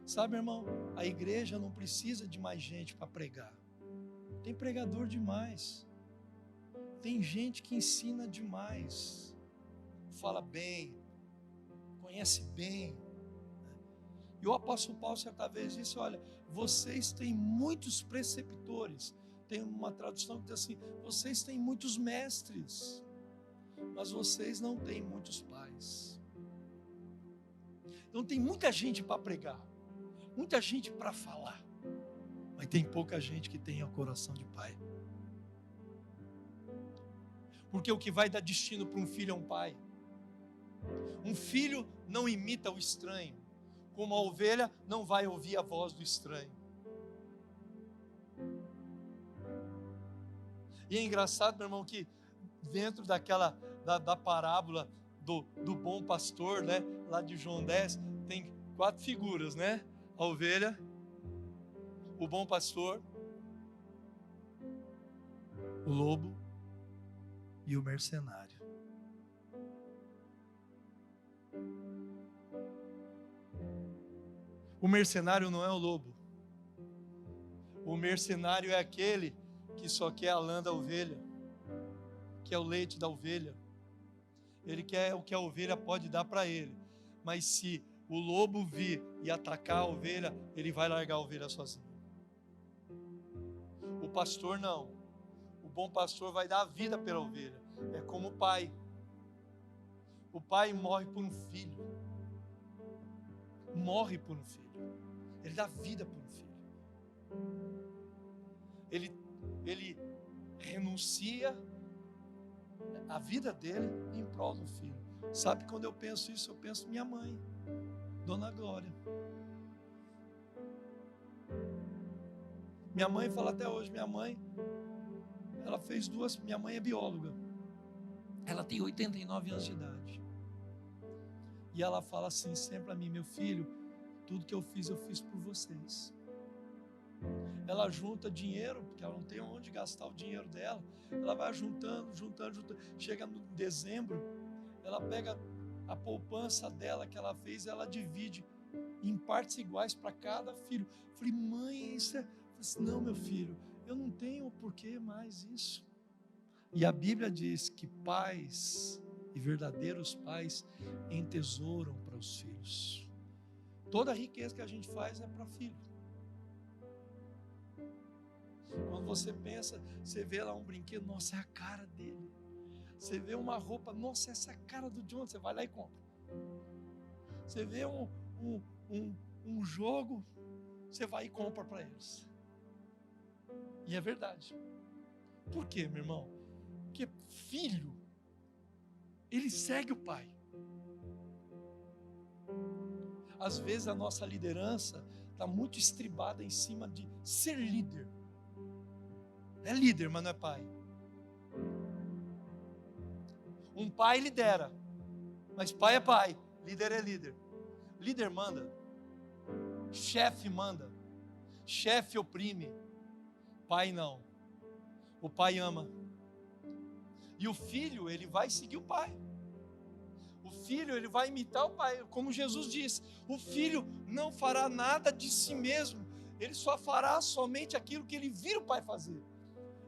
Sabe, irmão, a igreja não precisa de mais gente para pregar. Tem pregador demais. Tem gente que ensina demais. Fala bem, conhece bem. E o apóstolo Paulo certa vez disse, olha, vocês têm muitos preceptores. Tem uma tradução que diz assim, vocês têm muitos mestres, mas vocês não têm muitos pais. Então tem muita gente para pregar, muita gente para falar, mas tem pouca gente que tem o coração de pai. Porque o que vai dar destino para um filho é um pai. Um filho não imita o estranho, como a ovelha não vai ouvir a voz do estranho. E é engraçado, meu irmão, que dentro daquela da parábola do bom pastor, né, lá de João 10, tem 4 figuras, né? A ovelha, o bom pastor, o lobo e o mercenário. O mercenário não é o lobo. O mercenário é aquele que só quer a lã da ovelha, que é o leite da ovelha. Ele quer o que a ovelha pode dar para ele. Mas se o lobo vir e atacar a ovelha, ele vai largar a ovelha sozinho. O pastor não. O bom pastor vai dar a vida pela ovelha. É como o pai. O pai morre por um filho. Morre por um filho. Ele dá vida por um filho. Ele renuncia a vida dele em prol do filho. Sabe, quando eu penso isso, eu penso minha mãe, Dona Glória. Minha mãe fala até hoje, minha mãe é bióloga. Ela tem 89 anos de idade. E ela fala assim sempre a mim, meu filho, tudo que eu fiz por vocês. Ela junta dinheiro, porque ela não tem onde gastar o dinheiro dela. Ela vai juntando. Chega no dezembro, ela pega a poupança dela que ela fez, ela divide em partes iguais para cada filho. Eu falei, mãe, Mas não, meu filho, eu não tenho por que mais isso. E a Bíblia diz que pais e verdadeiros pais entesouram para os filhos. Toda a riqueza que a gente faz é para filho. Quando você pensa, você vê lá um brinquedo, nossa, é a cara dele. Você vê uma roupa, nossa, essa é a cara do John, você vai lá e compra. Você vê um jogo, você vai e compra para eles. E é verdade. Por quê, meu irmão? Porque filho, ele segue o pai. Às vezes a nossa liderança está muito estribada em cima de ser líder. É líder, mas não é pai. Um pai lidera, mas pai é pai, líder é líder. Líder manda, chefe manda, chefe oprime, pai não. O pai ama. E o filho, ele vai seguir o pai. O filho, ele vai imitar o pai, como Jesus disse. O filho não fará nada de si mesmo, ele só fará somente aquilo que ele vira o pai fazer.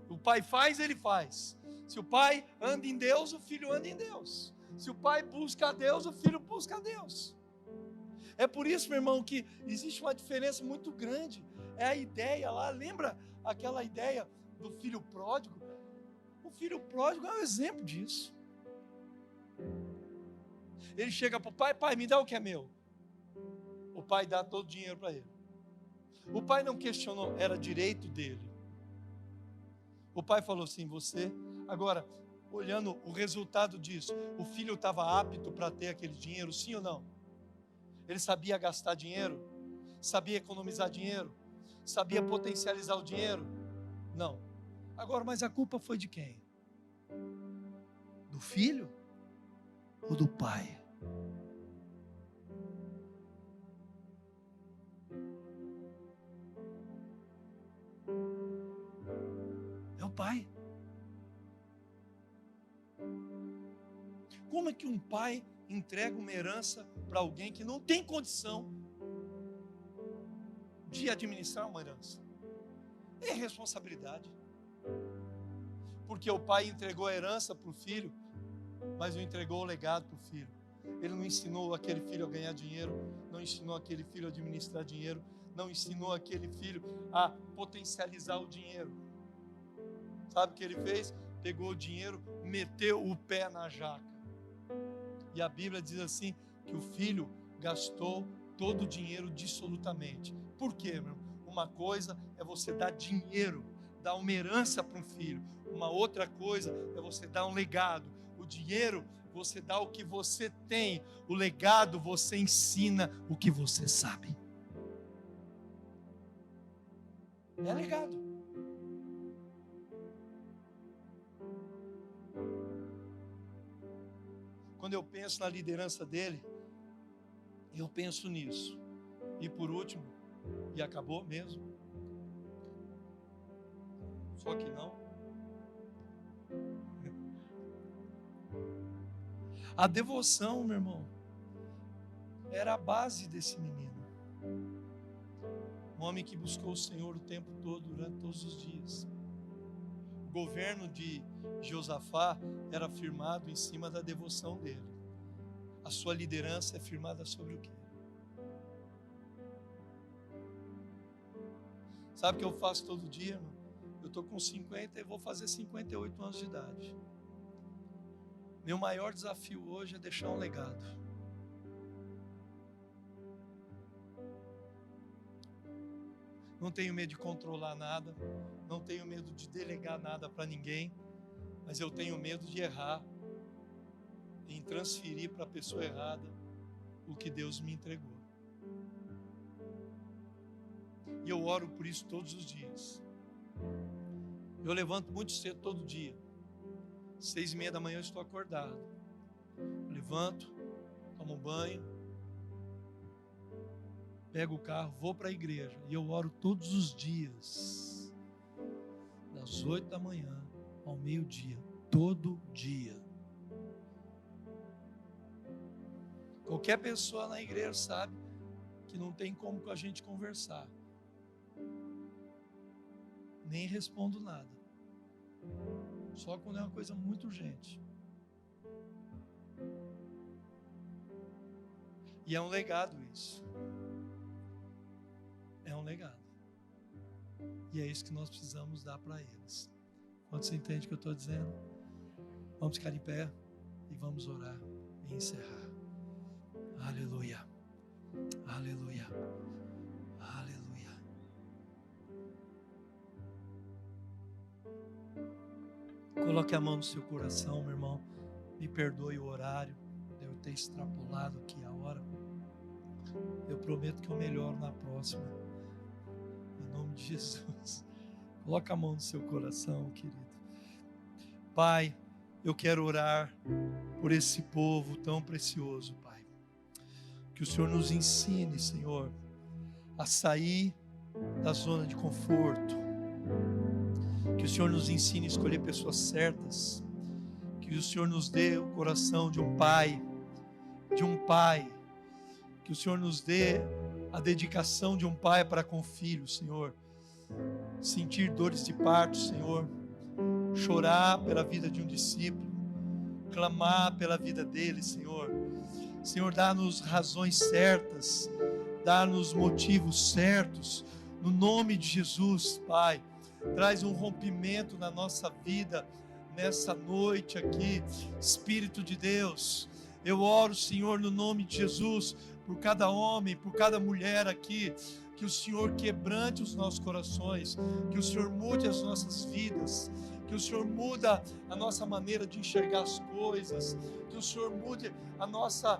O pai faz, ele faz. Se o pai anda em Deus, o filho anda em Deus. Se o pai busca a Deus, o filho busca a Deus. É por isso, meu irmão, que existe uma diferença muito grande. É a ideia lá, lembra aquela ideia do filho pródigo? O filho pródigo é um exemplo disso. Ele chega para o pai, pai, me dá o que é meu. O pai dá todo o dinheiro para ele. O pai não questionou, era direito dele. O pai falou assim, você... Agora, olhando o resultado disso, o filho estava apto para ter aquele dinheiro, sim ou não? Ele sabia gastar dinheiro? Sabia economizar dinheiro? Sabia potencializar o dinheiro? Não. Agora, mas a culpa foi de quem? Do filho ou do pai? É o pai. Como é que um pai entrega uma herança para alguém que não tem condição de administrar uma herança? É responsabilidade. Porque o pai entregou a herança para o filho, mas não entregou o legado para o filho. Ele não ensinou aquele filho a ganhar dinheiro, não ensinou aquele filho a administrar dinheiro, não ensinou aquele filho a potencializar o dinheiro. Sabe o que ele fez? Pegou o dinheiro, meteu o pé na jaca. E a Bíblia diz assim, que o filho gastou todo o dinheiro dissolutamente. Por quê, meu irmão? Uma coisa é você dar dinheiro, dar uma herança para um filho. Uma outra coisa é você dar um legado. O dinheiro, você dá o que você tem. O legado, você ensina o que você sabe. É legado. Quando eu penso na liderança dele, eu penso nisso. E por último, e acabou mesmo. Só que não. A devoção, meu irmão, era a base desse menino. Um homem que buscou o Senhor o tempo todo, durante todos os dias. O governo de Josafá era firmado em cima da devoção dele. A sua liderança é firmada sobre o quê? Sabe o que eu faço todo dia, irmão? Eu estou com 50 e vou fazer 58 anos de idade. Meu maior desafio hoje é deixar um legado. Não tenho medo de controlar nada, não tenho medo de delegar nada para ninguém, mas eu tenho medo de errar, em transferir para a pessoa errada o que Deus me entregou. E eu oro por isso todos os dias. Eu levanto muito cedo todo dia. 6:30 da manhã eu estou acordado. Eu levanto, tomo banho, pego o carro, vou para a igreja. E eu oro todos os dias. Das 8 da manhã ao meio-dia. Todo dia. Qualquer pessoa na igreja sabe que não tem como com a gente conversar. nem respondo nada. Só quando é uma coisa muito urgente. E é um legado isso. É um legado. E é isso que nós precisamos dar para eles. Quando você entende o que eu estou dizendo? Vamos ficar em pé e vamos orar e encerrar. Aleluia. Aleluia. Aleluia. Coloque a mão no seu coração, meu irmão. Me perdoe o horário de eu ter extrapolado aqui a hora. Eu prometo que eu melhoro na próxima. Em nome de Jesus. Coloque a mão no seu coração, querido. Pai, eu quero orar por esse povo tão precioso, Pai. Que o Senhor nos ensine, Senhor, a sair da zona de conforto. Que o Senhor nos ensine a escolher pessoas certas. Que o Senhor nos dê o coração de um pai. Que o Senhor nos dê a dedicação de um pai para com o filho, Senhor. Sentir dores de parto, Senhor. Chorar pela vida de um discípulo. Clamar pela vida dele, Senhor. Senhor, dá-nos razões certas. Dá-nos motivos certos. No nome de Jesus, Pai. Traz um rompimento na nossa vida nessa noite aqui. Espírito de Deus, eu oro, Senhor, no nome de Jesus, por cada homem, por cada mulher aqui, que o Senhor quebrante os nossos corações, que o Senhor mude as nossas vidas, que o Senhor muda a nossa maneira de enxergar as coisas, que o Senhor mude a nossa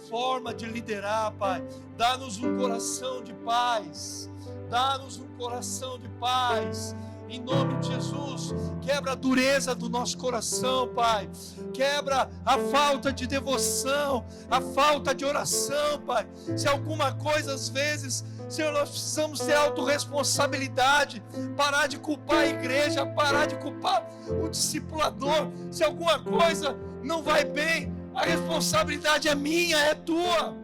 forma de liderar, Pai. Dá-nos um coração de paz, dá-nos um coração de paz. Em nome de Jesus, quebra a dureza do nosso coração, Pai. Quebra a falta de devoção, a falta de oração, Pai. Se alguma coisa, às vezes, Senhor, nós precisamos ter autorresponsabilidade, parar de culpar a igreja, parar de culpar o discipulador. Se alguma coisa não vai bem, a responsabilidade é minha, é tua.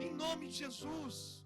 Em nome de Jesus.